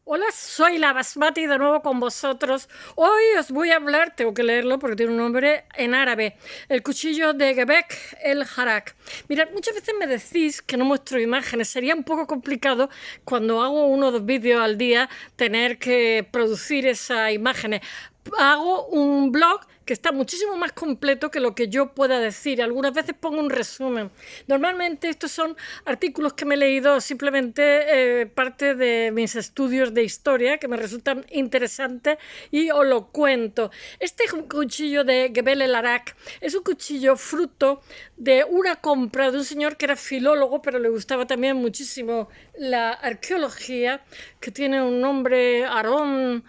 Hola, soy la Basmati de nuevo con vosotros. Hoy os voy a hablar, tengo que leerlo porque tiene un nombre en árabe, el cuchillo de Gebek el Harak. Mirad, muchas veces me decís que no muestro imágenes. Sería un poco complicado cuando hago uno o dos vídeos al día tener que producir esas imágenes. Hago un blog que está muchísimo más completo que lo que yo pueda decir. Algunas veces pongo un resumen. Normalmente estos son artículos que me he leído simplemente parte de mis estudios de historia que me resultan interesantes y os lo cuento. Este cuchillo de Gebel el Arak es un cuchillo fruto de una compra de un señor que era filólogo, pero le gustaba también muchísimo la arqueología, que tiene un nombre, Aarón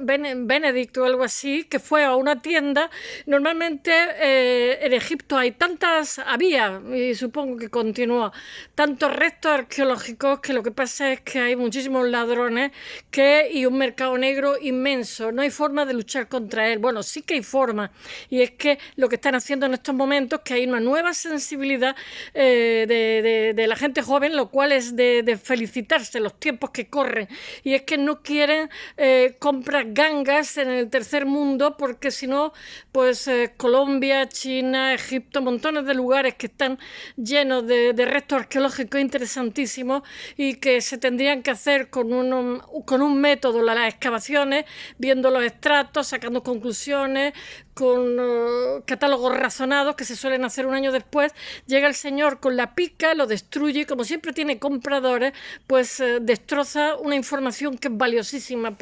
Benedict o algo así, que fue a una tienda. Normalmente en Egipto había, y supongo que continúa, tantos restos arqueológicos que lo que pasa es que hay muchísimos ladrones y un mercado negro inmenso. No hay forma de luchar contra él. Bueno, sí que hay forma, y es que lo que están haciendo en estos momentos, que hay una nueva sensibilidad de la gente joven, lo cual es de felicitarse los tiempos que corren, y es que no quieren compras gangas en el tercer mundo, porque si no, pues Colombia, China, Egipto, montones de lugares que están llenos de restos arqueológicos interesantísimos y que se tendrían que hacer con un método, las excavaciones, viendo los estratos, sacando conclusiones, con catálogos razonados que se suelen hacer un año después. Llega el señor con la pica, lo destruye y como siempre tiene compradores, pues destroza una información que es valiosísima.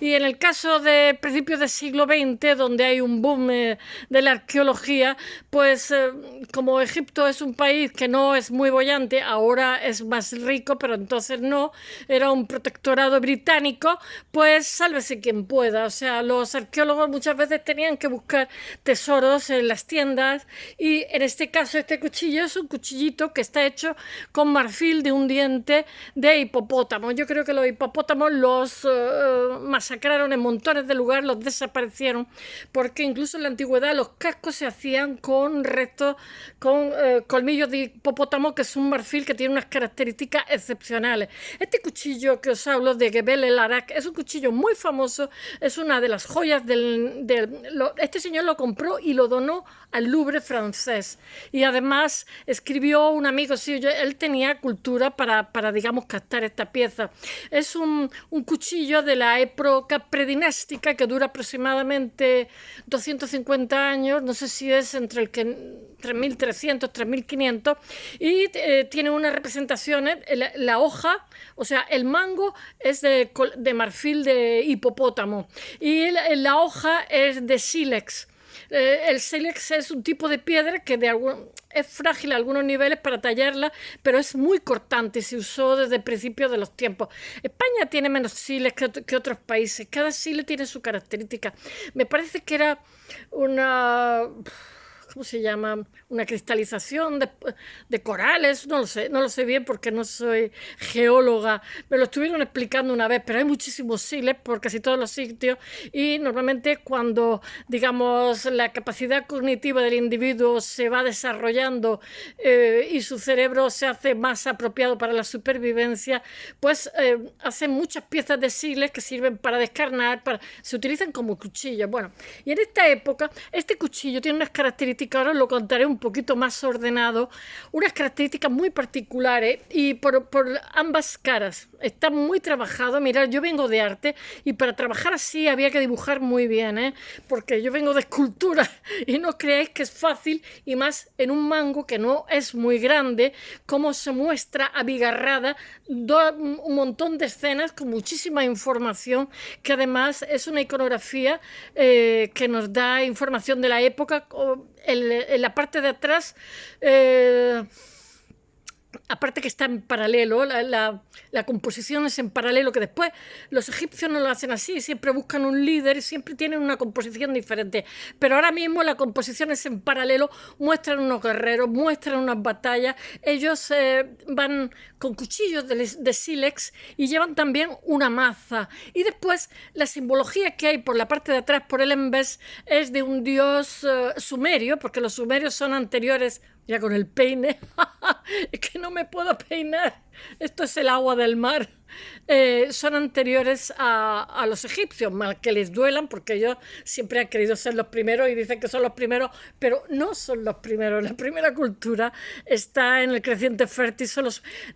Y en el caso de principios del siglo XX, donde hay un boom de la arqueología, pues como Egipto es un país que no es muy boyante, ahora es más rico, pero entonces no, era un protectorado británico, pues sálvese quien pueda. O sea, los arqueólogos muchas veces tenían que buscar tesoros en las tiendas, y en este caso este cuchillo es un cuchillito que está hecho con marfil de un diente de hipopótamo. Yo creo que los hipopótamos los masacraron en montones de lugares, los desaparecieron, porque incluso en la antigüedad los cascos se hacían con restos, con colmillos de hipopótamo, que es un marfil que tiene unas características excepcionales. Este cuchillo que os hablo de Gebel el Arak es un cuchillo muy famoso, es una de las joyas este señor lo compró y lo donó al Louvre francés, y además escribió un amigo suyo, él tenía cultura para digamos, captar esta pieza. Es un cuchillo de la época predinástica que dura aproximadamente 250 años, no sé si es entre el que 3.300, 3.500, y tiene unas representaciones, la hoja, o sea, el mango es de marfil de hipopótamo, y la hoja es de sílex. El sílex es un tipo de piedra que es frágil a algunos niveles para tallarla, pero es muy cortante y se usó desde principios de los tiempos. España tiene menos sílex que otros países. Cada sílex tiene su característica. Me parece que era una... ¿Cómo se llama? Una cristalización de corales, no lo sé bien porque no soy geóloga, me lo estuvieron explicando una vez, pero hay muchísimos sílex por casi todos los sitios, y normalmente cuando, digamos, la capacidad cognitiva del individuo se va desarrollando y su cerebro se hace más apropiado para la supervivencia, pues hacen muchas piezas de sílex que sirven para descarnar, se utilizan como cuchillos. Bueno, y en esta época este cuchillo tiene unas características, ahora os lo contaré un poquito más ordenado, unas características muy particulares, y por ambas caras está muy trabajado. Mirad, yo vengo de arte y para trabajar así había que dibujar muy bien, porque yo vengo de escultura, y no creáis que es fácil, y más en un mango que no es muy grande, cómo se muestra abigarrada un montón de escenas con muchísima información, que además es una iconografía que nos da información de la época. En la parte de atrás, aparte que está en paralelo, la composición es en paralelo, que después los egipcios no lo hacen así, siempre buscan un líder y siempre tienen una composición diferente, pero ahora mismo la composición es en paralelo, muestran unos guerreros, muestran unas batallas, ellos van con cuchillos de sílex y llevan también una maza, y después la simbología que hay por la parte de atrás, por el embés, es de un dios sumerio, porque los sumerios son anteriores. Ya con el peine, es que no me puedo peinar, esto es el agua del mar. son anteriores a los egipcios, mal que les duelan, porque ellos siempre han querido ser los primeros y dicen que son los primeros, pero no son los primeros. La primera cultura está en el creciente fértil.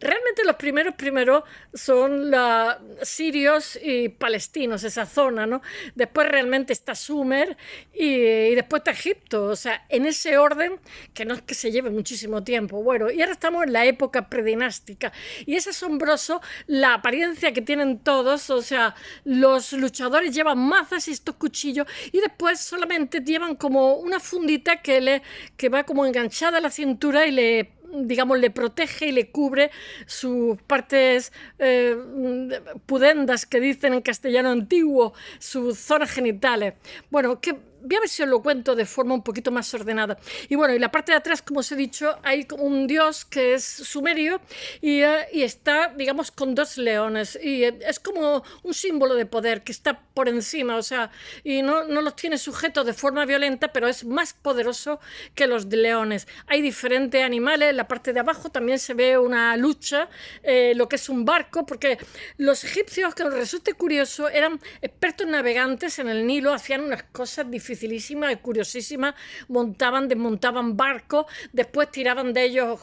Realmente los primeros son los sirios y palestinos, esa zona, ¿no? Después realmente está Sumer y después está Egipto, o sea, en ese orden que no es que se lleve muchísimo tiempo. Bueno, y ahora estamos en la época predinástica y es asombroso la apariencia que tienen todos, o sea, los luchadores llevan mazas y estos cuchillos y después solamente llevan como una fundita que va como enganchada a la cintura y le protege y le cubre sus partes pudendas, que dicen en castellano antiguo, sus zonas genitales. Bueno, voy a ver si os lo cuento de forma un poquito más ordenada. Y bueno, y la parte de atrás, como os he dicho, hay como un dios que es sumerio y está, digamos, con dos leones. Y es como un símbolo de poder que está por encima, o sea, y no los tiene sujetos de forma violenta, pero es más poderoso que los leones. Hay diferentes animales. En la parte de abajo también se ve una lucha, lo que es un barco, porque los egipcios, que nos resulte curioso, eran expertos navegantes en el Nilo, hacían unas cosas dificilísimas y curiosísimas, desmontaban barcos, después tiraban de ellos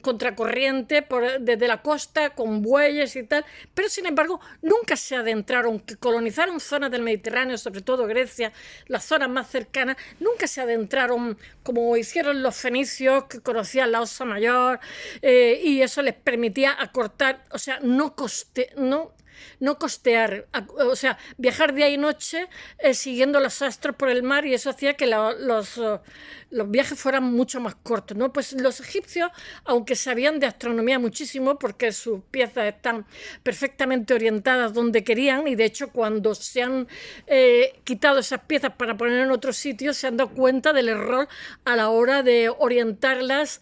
contracorriente desde la costa con bueyes y tal, pero sin embargo nunca se adentraron, que colonizaron zonas del Mediterráneo, sobre todo Grecia, las zonas más cercanas, nunca se adentraron como hicieron los fenicios, que conocían la Osa Mayor, y eso les permitía acortar, o sea, no costear, o sea, viajar día y noche siguiendo los astros por el mar, y eso hacía que los viajes fueran mucho más cortos, ¿no? Pues los egipcios, aunque sabían de astronomía muchísimo, porque sus piezas están perfectamente orientadas donde querían, y de hecho cuando se han quitado esas piezas para poner en otro sitio, se han dado cuenta del error a la hora de orientarlas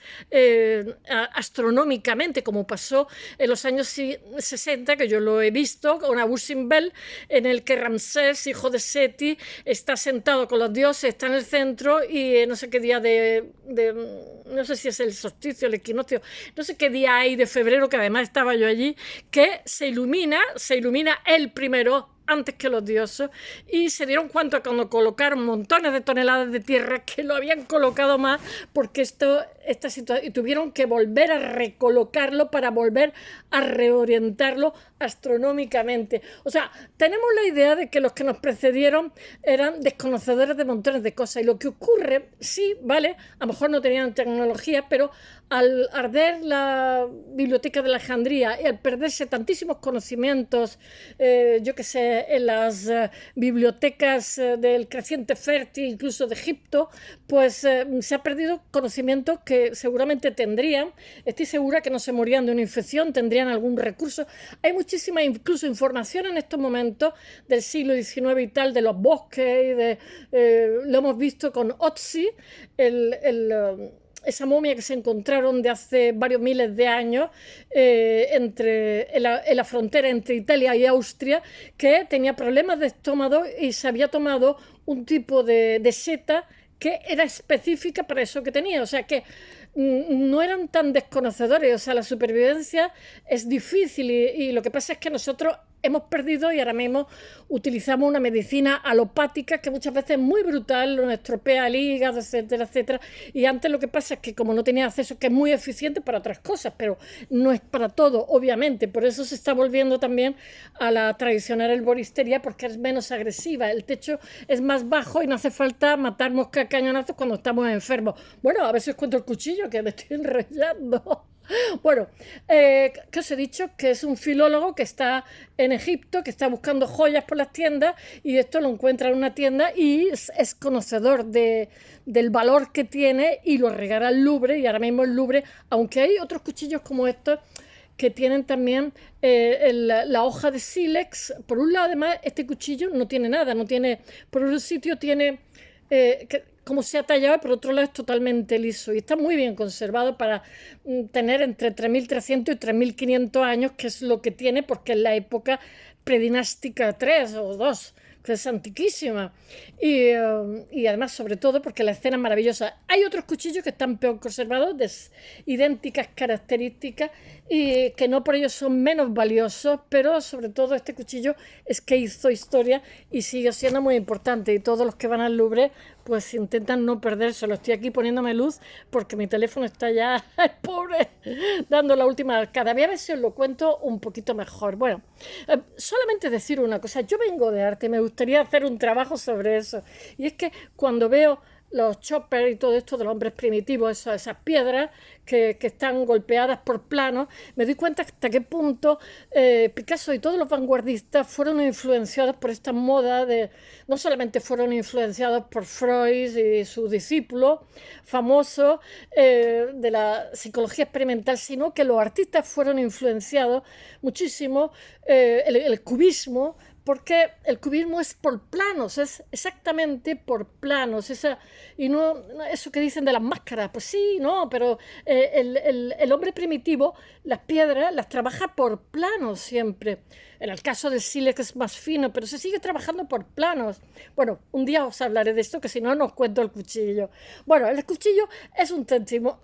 astronómicamente, como pasó en los años 60, que yo lo he visto con Abu Simbel, en el que Ramsés, hijo de Seti, está sentado con los dioses, está en el centro, y no sé qué día no sé si es el solsticio, el equinoccio, no sé qué día hay de febrero, que además estaba yo allí, que se ilumina él primero, antes que los dioses, y se dieron cuenta cuando colocaron montones de toneladas de tierra que lo habían colocado más, porque esta situación, y tuvieron que volver a recolocarlo para volver a reorientarlo astronómicamente. O sea, tenemos la idea de que los que nos precedieron eran desconocedores de montones de cosas, y lo que ocurre, sí, vale, a lo mejor no tenían tecnología, pero al arder la biblioteca de Alejandría y al perderse tantísimos conocimientos, yo que sé, en las bibliotecas del creciente fértil, incluso de Egipto, pues se ha perdido conocimiento que seguramente tendrían. Estoy segura que no se morían de una infección, tendrían algún recurso. Hay muchísima incluso información en estos momentos del siglo XIX y tal, de los bosques, lo hemos visto con Otzi, esa momia que se encontraron de hace varios miles de años en la frontera entre Italia y Austria, que tenía problemas de estómago y se había tomado un tipo de seta que era específica para eso que tenía. O sea que no eran tan desconocedores. O sea, la supervivencia es difícil y lo que pasa es que nosotros hemos perdido y ahora mismo utilizamos una medicina alopática que muchas veces es muy brutal, nos estropea el hígado, etcétera, etcétera. Y antes lo que pasa es que como no tenía acceso, que es muy eficiente para otras cosas, pero no es para todo, obviamente. Por eso se está volviendo también a la tradicional herboristería, porque es menos agresiva. El techo es más bajo y no hace falta matar moscas a cañonazos cuando estamos enfermos. Bueno, a ver si os cuento el cuchillo, que me estoy enrollando. Bueno, ¿qué os he dicho? Que es un filólogo que está en Egipto, que está buscando joyas por las tiendas, y esto lo encuentra en una tienda y es conocedor del valor que tiene y lo regala al Louvre, y ahora mismo el Louvre, aunque hay otros cuchillos como estos que tienen también la hoja de sílex. Por un lado, además, este cuchillo no tiene nada, por un sitio tiene cómo se ha tallado, y por otro lado es totalmente liso y está muy bien conservado para tener entre 3.300 y 3.500 años, que es lo que tiene, porque es la época predinástica 3 o 2, que es antiquísima. Y además, sobre todo, porque la escena es maravillosa. Hay otros cuchillos que están peor conservados, de idénticas características, y que no por ello son menos valiosos, pero sobre todo este cuchillo es que hizo historia y sigue siendo muy importante. Y todos los que van al Louvre pues intentan no perdérselo. Estoy aquí poniéndome luz porque mi teléfono está ya, pobre, dando la última. Cada vez si os lo cuento un poquito mejor. Bueno, solamente decir una cosa. Yo vengo de arte, me gustaría hacer un trabajo sobre eso. Y es que cuando veo los choppers y todo esto de los hombres primitivos, esas piedras que están golpeadas por planos, me doy cuenta hasta qué punto Picasso y todos los vanguardistas fueron influenciados por esta moda de, no solamente fueron influenciados por Freud y sus discípulos famosos de la psicología experimental, sino que los artistas fueron influenciados muchísimo, el cubismo, porque el cubismo es por planos, es exactamente por planos, y no eso que dicen de las máscaras, pues sí, no, pero el hombre primitivo, las piedras las trabaja por planos siempre. En el caso del sílex es más fino, pero se sigue trabajando por planos. Bueno, un día os hablaré de esto, que si no, no os cuento el cuchillo. Bueno, el cuchillo es un testimonio...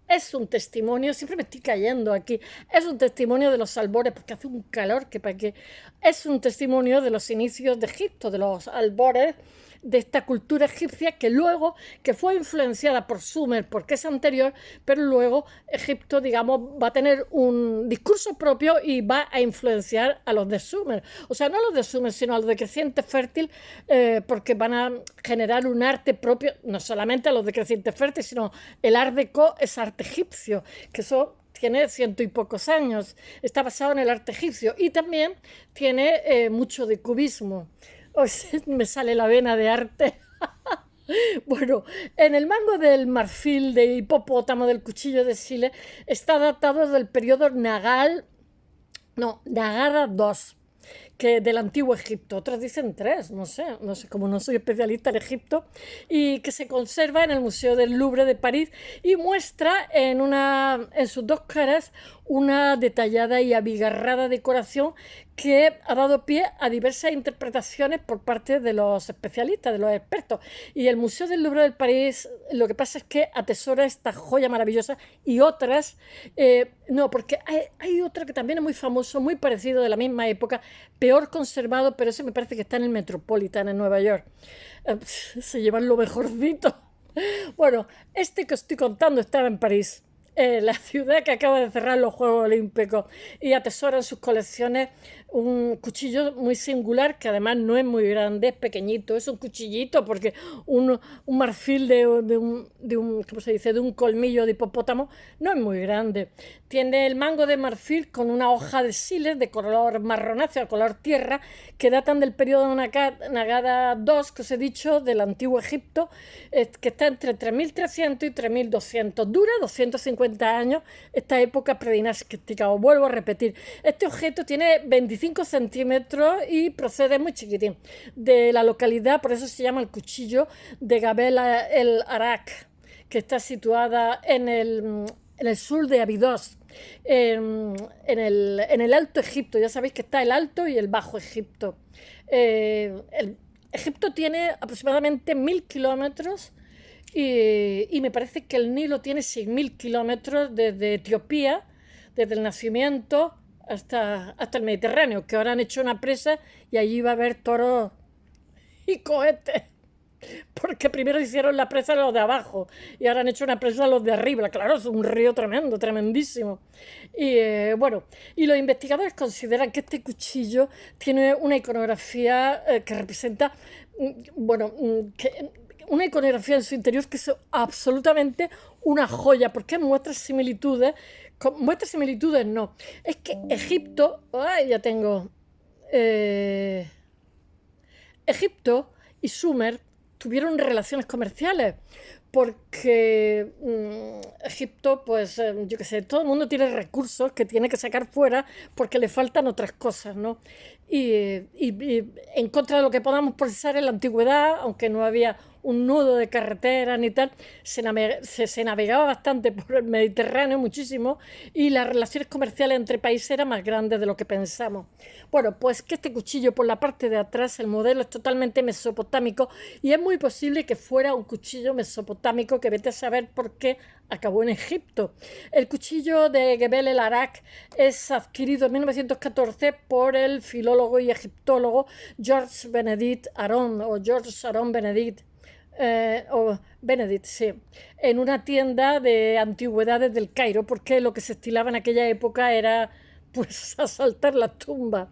Es un testimonio, siempre me estoy cayendo aquí, es un testimonio de los albores, porque hace un calor que para qué. Es un testimonio de los inicios de Egipto, de los albores de esta cultura egipcia que fue influenciada por Sumer, porque es anterior, pero luego Egipto, digamos, va a tener un discurso propio y va a influenciar a los de Sumer. O sea, no a los de Sumer, sino a los de Creciente Fértil, porque van a generar un arte propio, no solamente a los de Creciente Fértil, sino el Art Deco es arte egipcio, que eso tiene 100 y pocos años, está basado en el arte egipcio y también tiene mucho de cubismo. Oh, me sale la vena de arte. Bueno, en el mango del marfil de hipopótamo del cuchillo de Sile está datado del periodo Nagara II, que del antiguo Egipto. Otros dicen 3, no sé, como no soy especialista en Egipto, y que se conserva en el Museo del Louvre de París y muestra en sus dos caras una detallada y abigarrada decoración que ha dado pie a diversas interpretaciones por parte de los especialistas, de los expertos. Y el Museo del Louvre de París, lo que pasa es que atesora esta joya maravillosa y otras, no, porque hay otra que también es muy famoso, muy parecido, de la misma época, peor conservado, pero ese me parece que está en el Metropolitan en Nueva York. Se llevan lo mejorcito. Bueno, este que os estoy contando estaba en París, la ciudad que acaba de cerrar los Juegos Olímpicos, y atesora en sus colecciones un cuchillo muy singular que además no es muy grande, es pequeñito, es un cuchillito porque un marfil de un ¿cómo se dice?, de un colmillo de hipopótamo no es muy grande. Tiene el mango de marfil con una hoja de sílex de color marronáceo, color tierra, que datan del periodo Nagara II, que os he dicho, del antiguo Egipto, que está entre 3300 y 3200. Dura 250 años esta época predinástica. Os vuelvo a repetir, este objeto tiene 25 centímetros y procede muy chiquitín de la localidad, por eso se llama el cuchillo de Gabel el Arak, que está situada en el sur de Abidos, en el Alto Egipto. Ya sabéis que está el Alto y el Bajo Egipto. Egipto tiene aproximadamente 1000 kilómetros y me parece que el Nilo tiene 6000 kilómetros desde Etiopía, desde el nacimiento hasta el Mediterráneo, que ahora han hecho una presa y allí va a haber toros y cohetes, porque primero hicieron la presa a los de abajo y ahora han hecho una presa a los de arriba. Claro, es un río tremendo, tremendísimo. Y bueno, y los investigadores consideran que este cuchillo tiene una iconografía que representa, bueno, una iconografía en su interior que es absolutamente una joya, porque muestra similitudes no, es que Egipto, Egipto y Sumer tuvieron relaciones comerciales, porque Egipto, pues yo qué sé, todo el mundo tiene recursos que tiene que sacar fuera porque le faltan otras cosas, ¿no? Y en contra de lo que podamos procesar en la antigüedad, aunque no había un nudo de carretera ni tal, se navegaba bastante por el Mediterráneo, muchísimo, y las relaciones comerciales entre países eran más grandes de lo que pensamos. Bueno, pues que este cuchillo por la parte de atrás, el modelo es totalmente mesopotámico y es muy posible que fuera un cuchillo mesopotámico que vete a saber por qué acabó en Egipto. El cuchillo de Gebel el Arak es adquirido en 1914 por el filólogo y egiptólogo George Benedict Aron, o George Aron Benedict, o Benedict, sí, en una tienda de antigüedades del Cairo, porque lo que se estilaba en aquella época era pues asaltar las tumbas.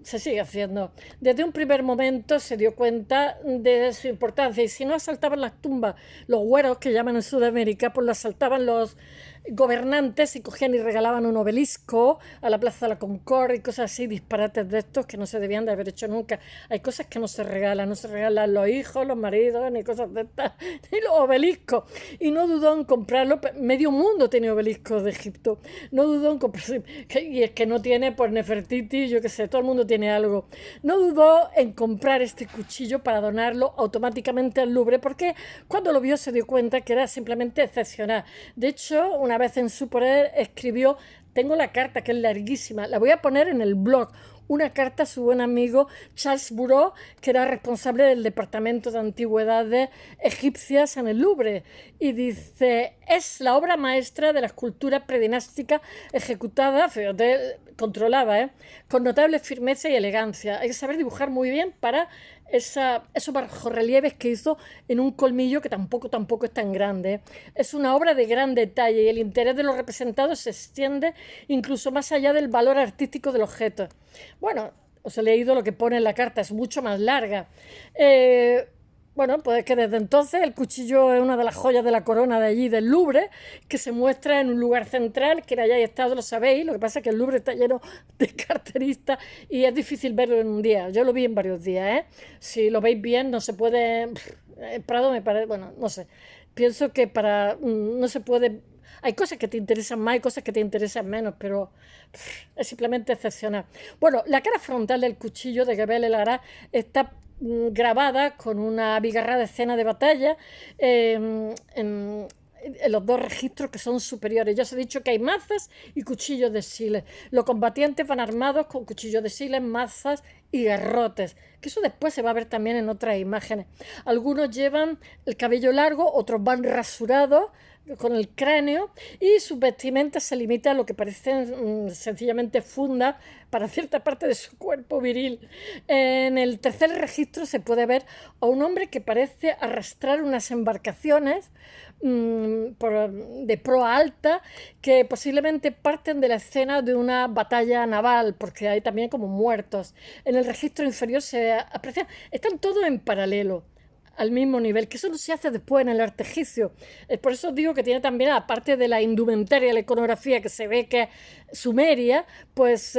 Se sigue haciendo. Desde un primer momento se dio cuenta de su importancia, y si no asaltaban las tumbas los güeros, que llaman en Sudamérica, pues lo asaltaban los gobernantes y cogían y regalaban un obelisco a la Plaza de la Concordia y cosas así, disparates de estos que no se debían de haber hecho nunca. Hay cosas que no se regalan los hijos, los maridos, ni cosas de estas, ni los obeliscos. Y no dudó en comprarlo, medio mundo tiene obeliscos de Egipto, no dudó en comprarlo, y es que no tiene pues Nefertiti, yo qué sé, todo el mundo tiene algo. No dudó en comprar este cuchillo para donarlo automáticamente al Louvre, porque cuando lo vio se dio cuenta que era simplemente excepcional. De hecho, una vez en su poder escribió, tengo la carta que es larguísima, la voy a poner en el blog, una carta a su buen amigo Charles Bureau, que era responsable del departamento de antigüedades egipcias en el Louvre, y dice: es la obra maestra de la escultura predinástica ejecutada, fíjate, controlaba, con notable firmeza y elegancia. Hay que saber dibujar muy bien para esos bajorrelieves que hizo en un colmillo que tampoco es tan grande. Es una obra de gran detalle y el interés de los representados se extiende incluso más allá del valor artístico del objeto. Bueno, os he leído lo que pone en la carta, es mucho más larga. Bueno, pues que desde entonces el cuchillo es una de las joyas de la corona de allí, del Louvre, que se muestra en un lugar central, que hayáis estado lo sabéis, lo que pasa es que el Louvre está lleno de carteristas y es difícil verlo en un día. Yo lo vi en varios días, ¿eh? Si lo veis bien, no se puede... El Prado me parece... Bueno, no sé. Pienso que no se puede... Hay cosas que te interesan más y cosas que te interesan menos, pero es simplemente excepcional. Bueno, la cara frontal del cuchillo de Gebel el Arak está grabada con una abigarrada escena de batalla en los dos registros que son superiores. Ya os he dicho que hay mazas y cuchillos de siles. Los combatientes van armados con cuchillos de siles, mazas y garrotes, que eso después se va a ver también en otras imágenes. Algunos llevan el cabello largo, otros van rasurados con el cráneo, y sus vestimentas se limitan a lo que parecen sencillamente fundas para cierta parte de su cuerpo viril. En el tercer registro se puede ver a un hombre que parece arrastrar unas embarcaciones de proa alta, que posiblemente parten de la escena de una batalla naval, porque hay también como muertos. En el registro inferior se aprecia, están todos en paralelo, al mismo nivel, que eso no se hace después en el arte egipcio. Por eso digo que tiene también, aparte de la indumentaria, la iconografía, que se ve que es sumeria, pues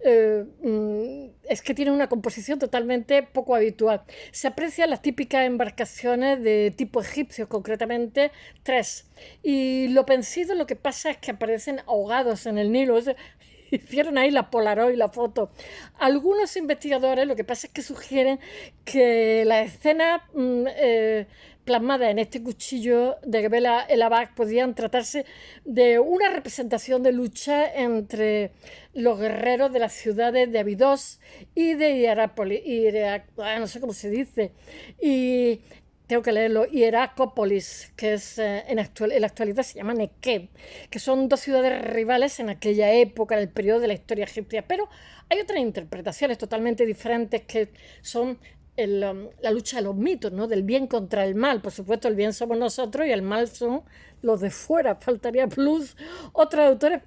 es que tiene una composición totalmente poco habitual. Se aprecian las típicas embarcaciones de tipo egipcio, concretamente 3. Y lo vencido, lo que pasa es que aparecen ahogados en el Nilo. Hicieron ahí la Polaroid, la foto. Algunos investigadores lo que pasa es que sugieren que la escena plasmada en este cuchillo de Gebel el Arak podían tratarse de una representación de lucha entre los guerreros de las ciudades de Abidos y de Hierápolis, no sé cómo se dice, y tengo que leerlo, Hieracópolis, que es en la actualidad se llama Nequeb, que son dos ciudades rivales en aquella época, en el periodo de la historia egipcia. Pero hay otras interpretaciones totalmente diferentes, que son la lucha de los mitos, ¿no? Del bien contra el mal. Por supuesto, el bien somos nosotros y el mal son los de fuera, faltaría plus. Otros autores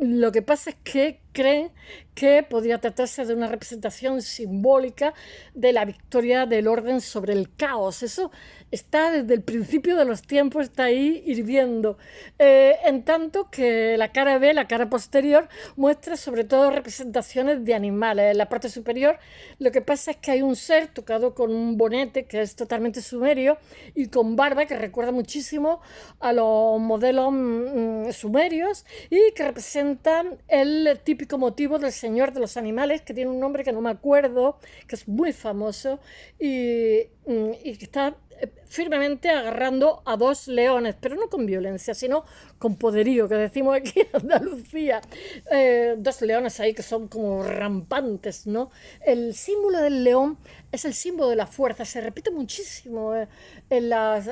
lo que pasa es que creen que podría tratarse de una representación simbólica de la victoria del orden sobre el caos. Eso está desde el principio de los tiempos, está ahí hirviendo. En tanto que la cara B, la cara posterior, muestra sobre todo representaciones de animales. En la parte superior lo que pasa es que hay un ser tocado con un bonete que es totalmente sumerio y con barba, que recuerda muchísimo a los modelos sumerios y que representan el típico típico motivo del Señor de los Animales, que tiene un nombre que no me acuerdo, que es muy famoso y que está firmemente agarrando a dos leones, pero no con violencia, sino con poderío, que decimos aquí en Andalucía. Dos leones ahí que son como rampantes, ¿no? El símbolo del león es el símbolo de la fuerza, se repite muchísimo en la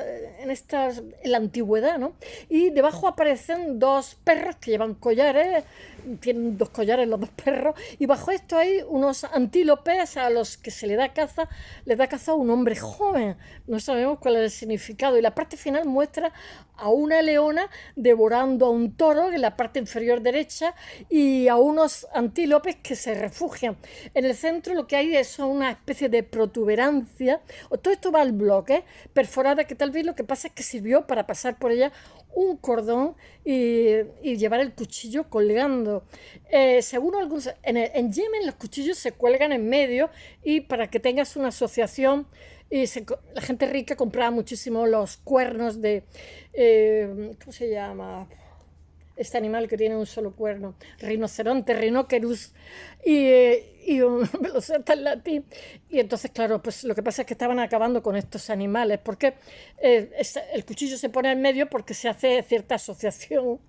antigüedad, ¿no? Y debajo aparecen dos perros que llevan collares, tienen dos collares los dos perros, y bajo esto hay unos antílopes a los que se les da caza a un hombre joven. No sabemos cuál es el significado. Y la parte final muestra a una leona devorando a un toro en la parte inferior derecha y a unos antílopes que se refugian. En el centro lo que hay es una especie de protuberancia. Todo esto va al bloque, perforada, que tal vez lo que pasa es que sirvió para pasar por ella un cordón y llevar el cuchillo colgando. Según algunos, en Yemen los cuchillos se cuelgan en medio y para que tengas una asociación la gente rica compraba muchísimo los cuernos de, ¿cómo se llama? Este animal que tiene un solo cuerno, rinoceronte, rinocerus, me lo sé hasta en latín. Y entonces, claro, pues lo que pasa es que estaban acabando con estos animales, porque el cuchillo se pone en medio porque se hace cierta asociación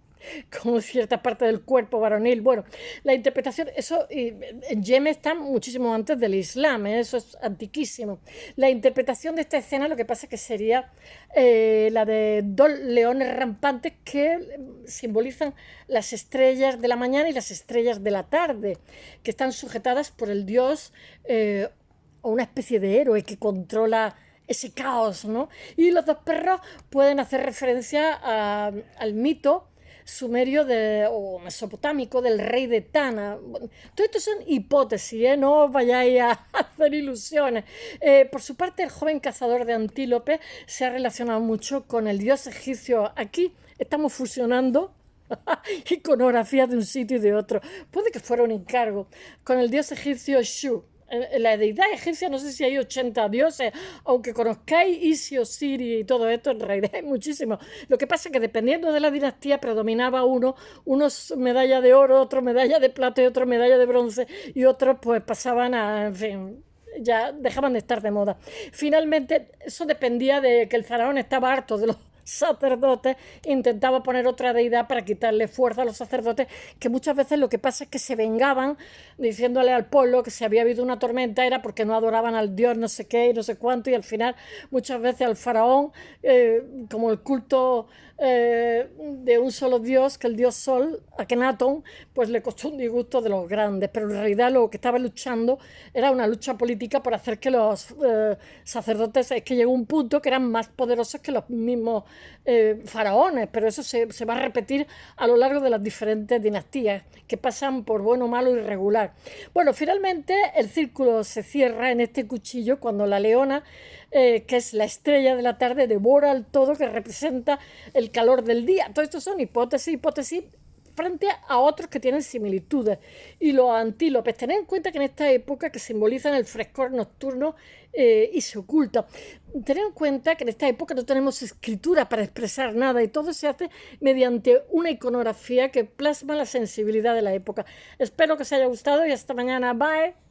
con cierta parte del cuerpo varonil. Bueno, la interpretación, eso en Yemen está muchísimo antes del Islam, eso es antiquísimo. La interpretación de esta escena lo que pasa es que sería la de dos leones rampantes que simbolizan las estrellas de la mañana y las estrellas de la tarde, que están sujetadas por el dios o una especie de héroe que controla ese caos, ¿no? Y los dos perros pueden hacer referencia al mito sumerio o mesopotámico del rey de Tana. Bueno, todo esto son hipótesis, no os vayáis a hacer ilusiones. Por su parte, el joven cazador de antílopes se ha relacionado mucho con el dios egipcio. Aquí estamos fusionando iconografías de un sitio y de otro. Puede que fuera un encargo. Con el dios egipcio Shu. En la deidad egipcia no sé si hay 80 dioses, aunque conozcáis Isi, Osiris y todo esto, en realidad hay muchísimos. Lo que pasa es que dependiendo de la dinastía predominaba unos medalla de oro, otros medalla de plata y otros medalla de bronce, y otros pues pasaban en fin, ya dejaban de estar de moda. Finalmente, eso dependía de que el faraón estaba harto de los sacerdotes, intentaba poner otra deidad para quitarle fuerza a los sacerdotes, que muchas veces lo que pasa es que se vengaban diciéndole al pueblo que si había habido una tormenta era porque no adoraban al dios no sé qué y no sé cuánto, y al final muchas veces al faraón, como el culto de un solo dios, que el dios Sol, Akenatón, pues le costó un disgusto de los grandes, pero en realidad lo que estaba luchando era una lucha política por hacer que los sacerdotes, es que llegó un punto que eran más poderosos que los mismos faraones, pero eso se va a repetir a lo largo de las diferentes dinastías que pasan por bueno, malo y regular. Bueno, finalmente el círculo se cierra en este cuchillo cuando la leona, que es la estrella de la tarde, devora al todo, que representa el calor del día. Todo esto son hipótesis frente a otros que tienen similitudes. Y los antílopes, tened en cuenta que en esta época que simbolizan el frescor nocturno y se oculta. Tened en cuenta que en esta época no tenemos escritura para expresar nada y todo se hace mediante una iconografía que plasma la sensibilidad de la época. Espero que os haya gustado y hasta mañana. Bye.